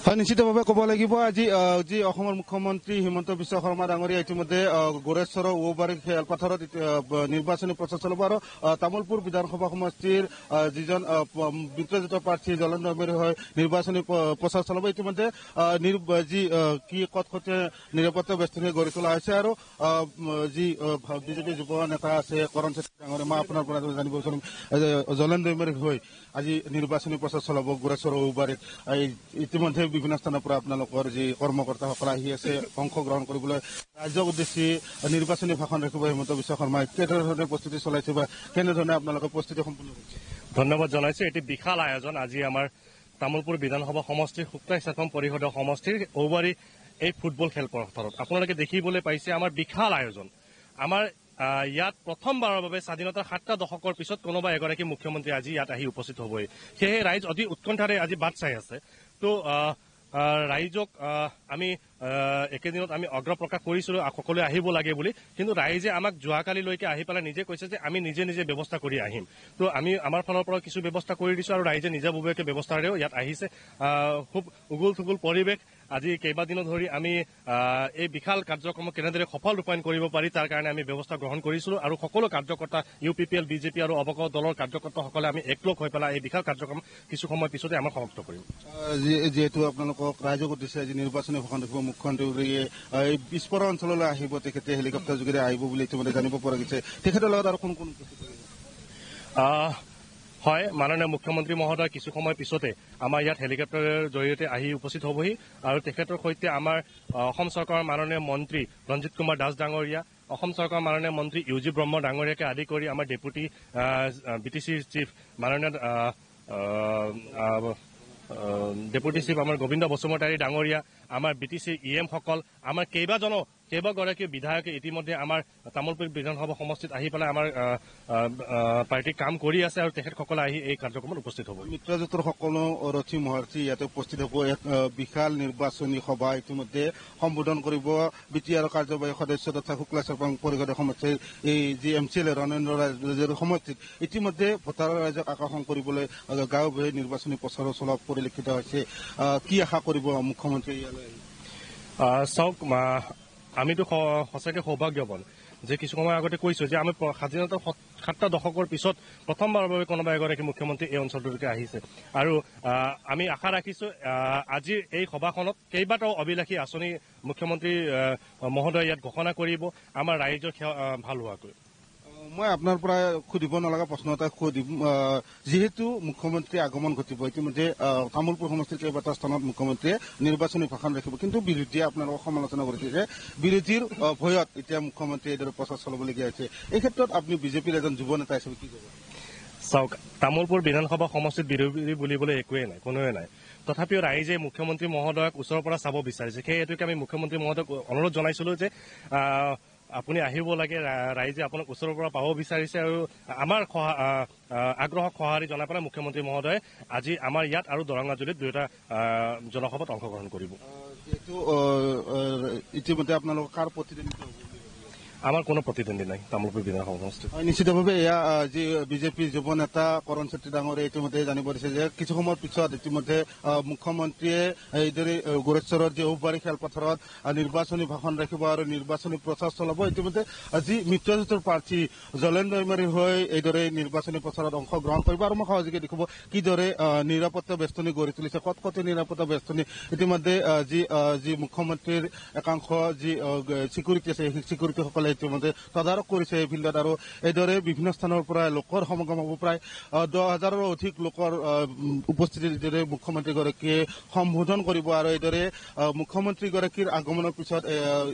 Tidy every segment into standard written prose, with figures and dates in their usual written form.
হয়, নিশ্চিতভাৱে ক'ব লাগিব আজি যি অসমৰ মুখ্যমন্ত্ৰী হিমন্ত বিশ্ব শৰ্মা ডাঙৰীয়া ইতিমধ্যে গোৰেশ্বৰৰ ঔবাৰী খেলপথাৰত নিৰ্বাচনী প্ৰচাৰ চলাব আৰু তামোলপুৰ বিধানসভা সমষ্টিৰ যিজন মিত্ৰজোঁটৰ প্ৰাৰ্থী জলেন দৈমাৰী হৈ নিৰ্বাচনী প্ৰচাৰ চলাব। ইতিমধ্যে যি কি কটকটীয়া নিৰাপত্তা বেষ্টনী গঢ়ি তোলা হৈছে আৰু যি বিজেপি যুৱ নেতা আছে কৰণ চেত্ৰী ডাঙৰীয়া, মই আপোনাৰ পৰা জানিব বিচাৰিম জলেন দৈমাৰী হৈ আজি নিৰ্বাচনী প্ৰচাৰ চলাব গোৰেশ্বৰৰ ঔবাৰীত। ইতিমধ্যে বিভিন্ন স্থানৰ পৰা আপোনালোকৰ যি কৰ্মকৰ্তাসকল আহি আছে অংশগ্ৰহণ কৰিবলৈ ৰাজ্যক উদ্দেশ্যি নিৰ্বাচনী ভাষণ ৰাখিব হিমন্ত বিশ্ব শৰ্মাই। কেনেধৰণে প্ৰস্তুতি চলাইছে বা কেনেধৰণে আপোনালোকে প্ৰস্তুতি সম্পূৰ্ণ কৰিছে? ধন্যবাদ জনাইছো। এটি বিশাল আয়োজন আজি আমাৰ তামোলপুৰ বিধানসভা সমষ্টিৰ ২৭তম পৰিষদীয় সমষ্টিৰ ঔবাৰী এই ফুটবল খেলপথাৰত আপোনালোকে দেখিবলৈ পাইছে আমাৰ বিশাল আয়োজন। আমাৰ ইয়াত প্ৰথমবাৰৰ বাবে স্বাধীনতাৰ ৭টা দশকৰ পিছত কোনোবা এগৰাকী মুখ্যমন্ত্ৰী আজি ইয়াত আহি উপস্থিত হ'বই। সেয়েহে ৰাইজ অতি উৎকণ্ঠাৰে আজি বাট চাই আছে। তো ৰাইজক আমি একেদিনত আমি অগ্ৰ প্ৰকাশ কৰিছিলোঁ সকলোৱে আহিব লাগে বুলি, কিন্তু ৰাইজে আমাক যোৱাকালিলৈকে আহি পেলাই নিজে কৈছে যে আমি নিজে নিজে ব্যৱস্থা কৰি আহিম। তো আমি আমাৰ ফালৰ পৰা কিছু ব্যৱস্থা কৰি দিছোঁ আৰু ৰাইজে নিজাববীয়াকৈ ব্যৱস্থাৰেও ইয়াত আহিছে। খুব উগুল থুগুল পৰিৱেশ। আজি কেইবাদিনো ধৰি আমি এই বিশাল কাৰ্যক্ৰমক কেনেদৰে সফল ৰূপায়ণ কৰিব পাৰি তাৰ কাৰণে আমি ব্যৱস্থা গ্ৰহণ কৰিছিলোঁ আৰু সকলো কাৰ্যকৰ্তা UPPL, BJP আৰু অৱগত দলৰ কাৰ্যকৰ্তাসকলে আমি একলগ হৈ পেলাই এই বিশাল কাৰ্যক্ৰম কিছু সময় পিছতে আমাৰ সমাপ্ত কৰিম। যিহেতু আপোনালোকক ৰাইজক উদ্দেশ্যি আজি নিৰ্বাচনী ভাষণ ৰাখিব মুখ্যমন্ত্ৰীয়ে এই পিছপৰা অঞ্চললৈ আহিব, তেখেতে হেলিকপ্টাৰ যোগেৰে আহিব বুলি ইতিমধ্যে জানিব পৰা গৈছে। তেখেতৰ লগত আৰু কোন কোন হয়, মাননীয় মুখ্যমন্ত্ৰী মহোদয় কিছু সময় পিছতে আমাৰ ইয়াত হেলিকপ্টাৰৰ জৰিয়তে আহি উপস্থিত হ'বহি আৰু তেখেতৰ সৈতে আমাৰ অসম চৰকাৰৰ মাননীয় মন্ত্ৰী ৰঞ্জিত কুমাৰ দাস ডাঙৰীয়া, অসম চৰকাৰৰ মাননীয় মন্ত্ৰী UG ব্ৰহ্ম ডাঙৰীয়াকে আদি কৰি আমাৰ ডেপুটি BTC চিফ মাননীয় ডেপুটি চিফ আমাৰ গোবিন্দ বসুমতাৰী ডাঙৰীয়া, আমাৰ BTC EM সকল, আমাৰ কেইবাগৰাকী বিধায়কে ইতিমধ্যে আমাৰ তামোলপুৰ বিধানসভা সমষ্টিত আহি পেলাই আমাৰ পাৰ্টিৰ কাম কৰি আছে আৰু তেখেতসকলে আহি এই কাৰ্যক্ৰমত উপস্থিত হ'ব। মিত্ৰজোঁটৰ সকলো ৰথী মহাৰথী ইয়াতে উপস্থিত হ'ব। এক বিশাল নিৰ্বাচনী সভা ইতিমধ্যে সম্বোধন কৰিব BTR কাৰ্যবাহী সদস্য তথা শুক্লাচৰপাং পৰিষদীয় সমষ্টিৰ এই যি MCLA ৰণেন্দ্ৰ ৰাজৰ সমষ্টিত ইতিমধ্যে ভোটাৰৰ ৰাইজক আকৰ্ষণ কৰিবলৈ গাঁও ভূঞে নিৰ্বাচনী প্ৰচাৰ চলোৱা পৰিলক্ষিত হৈছে। কি আশা কৰিব মুখ্যমন্ত্ৰীয়ে ইয়ালৈ? চাওক, আমিতো সঁচাকৈ সৌভাগ্যৱান যে কিছু সময় আগতে কৈছোঁ যে আমি স্বাধীনতাৰ ৭টা দশকৰ পিছত প্ৰথমবাৰৰ বাবে কোনোবা এগৰাকী মুখ্যমন্ত্ৰী এই অঞ্চলটোলৈকে আহিছে আৰু আমি আশা ৰাখিছোঁ আজিৰ এই সভাখনত কেইবাটাও অভিলাষী আঁচনি মুখ্যমন্ত্ৰী মহোদয়ে ইয়াত ঘোষণা কৰিব আমাৰ ৰাইজৰ ভাল হোৱাকৈ। মই আপোনাৰ পৰা সুধিব নলগা প্ৰশ্ন এটা সুধিম। যিহেতু মুখ্যমন্ত্ৰী আগমন ঘটিব, ইতিমধ্যে তামোলপুৰ সমষ্টিৰ কেইবাটাও স্থানত মুখ্যমন্ত্ৰীয়ে নিৰ্বাচনী ভাষণ ৰাখিব, কিন্তু বিৰোধীয়ে আপোনালোকক সমালোচনা কৰিছে যে বিৰোধীৰ ভয়ত এতিয়া মুখ্যমন্ত্ৰীয়ে এইদৰে প্ৰচাৰ চলাবলগীয়া হৈছে। এই ক্ষেত্ৰত আপুনি বিজেপিৰ এজন যুৱ নেতা হিচাপে কি ক'ব? চাওক, তামোলপুৰ বিধানসভা সমষ্টিত বিৰোধী বুলিবলৈ একোৱেই নাই, কোনোৱে নাই। তথাপিও ৰাইজে মুখ্যমন্ত্ৰী মহোদয়ক ওচৰৰ পৰা চাব বিচাৰিছে। সেই হেতুকে আমি মুখ্যমন্ত্ৰী মহোদয়ক অনুৰোধ জনাইছিলোঁ যে আপুনি আহিব লাগে, ৰাইজে আপোনাক ওচৰৰ পৰা পাব বিচাৰিছে আৰু আমাৰ আগ্ৰহক সঁহাৰি জনাই পেলাই মুখ্যমন্ত্ৰী মহোদয়ে আজি আমাৰ ইয়াত আৰু দৰঙাজুলিত দুয়োটা জনসভাত অংশগ্ৰহণ কৰিব। যিহেতু ইতিমধ্যে আপোনালোকৰ কাৰ প্ৰতিদ্বন্দ্বিতা হ'ব? আমাৰ কোনো প্ৰতিদ্বন্দ্বী নাই তামোলপুৰ বিধানসভা সমষ্টিত। নিশ্চিতভাৱে এয়া যি বিজেপিৰ যুৱ নেতা কৰণ চেত্ৰী ডাঙৰীয়াই ইতিমধ্যে জানিব দিছে যে কিছু সময়ৰ পিছত ইতিমধ্যে মুখ্যমন্ত্ৰীয়ে এইদৰে গোৰেশ্বৰৰ যি ঔবাৰী খেলপথাৰত নিৰ্বাচনী ভাষণ ৰাখিব আৰু নিৰ্বাচনী প্ৰচাৰ চলাব। ইতিমধ্যে যি মিত্ৰজোঁটৰ প্ৰাৰ্থী জলেন দৈমাৰী হৈ এইদৰে নিৰ্বাচনী প্ৰচাৰত অংশগ্ৰহণ কৰিব আৰু মই সহযোগে দেখিব কিদৰে নিৰাপত্তা বেষ্টনী গঢ়ি তুলিছে, কটকটীয়া নিৰাপত্তা বেষ্টনী। ইতিমধ্যে যি মুখ্যমন্ত্ৰীৰ একাংশ যি চিকিউৰিটি আছে সেই চিকিউৰিটিসকলে ইতিমধ্যে তদাৰক কৰিছে এই ফিল্ডত আৰু এইদৰে বিভিন্ন স্থানৰ পৰা লোকৰ সমাগম হ'ব। প্ৰায় 10,000ৰো অধিক লোকৰ উপস্থিতিত এইদৰে মুখ্যমন্ত্ৰীগৰাকীয়ে সম্বোধন কৰিব আৰু এইদৰে মুখ্যমন্ত্ৰীগৰাকীৰ আগমনৰ পিছত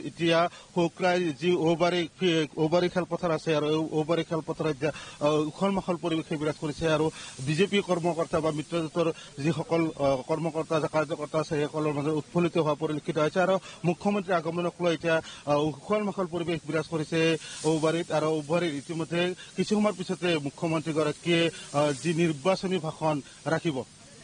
এতিয়া শুক্লাই যি ঔবাৰী খেলপথাৰ আছে আৰু ঔবাৰী খেলপথাৰত এতিয়া উখল মাখল পৰিৱেশ বিৰাজ কৰিছে আৰু বিজেপি কৰ্মকৰ্তা বা মিত্ৰজোঁটৰ যিসকল কৰ্মকৰ্তা কাৰ্যকৰ্তা আছে সেইসকলৰ মাজত উৎফুল্লিত হোৱা পৰিলক্ষিত হৈছে আৰু মুখ্যমন্ত্ৰীৰ আগমনক লৈ এতিয়া উখল মাখল পৰিৱেশ বিৰাজ কৰিছে ঔবাৰীত। আৰু ঔবাৰীত ইতিমধ্যে কিছু সময়ৰ পিছতে মুখ্যমন্ত্ৰীগৰাকীয়ে যি নিৰ্বাচনী ভাষণ ৰাখিব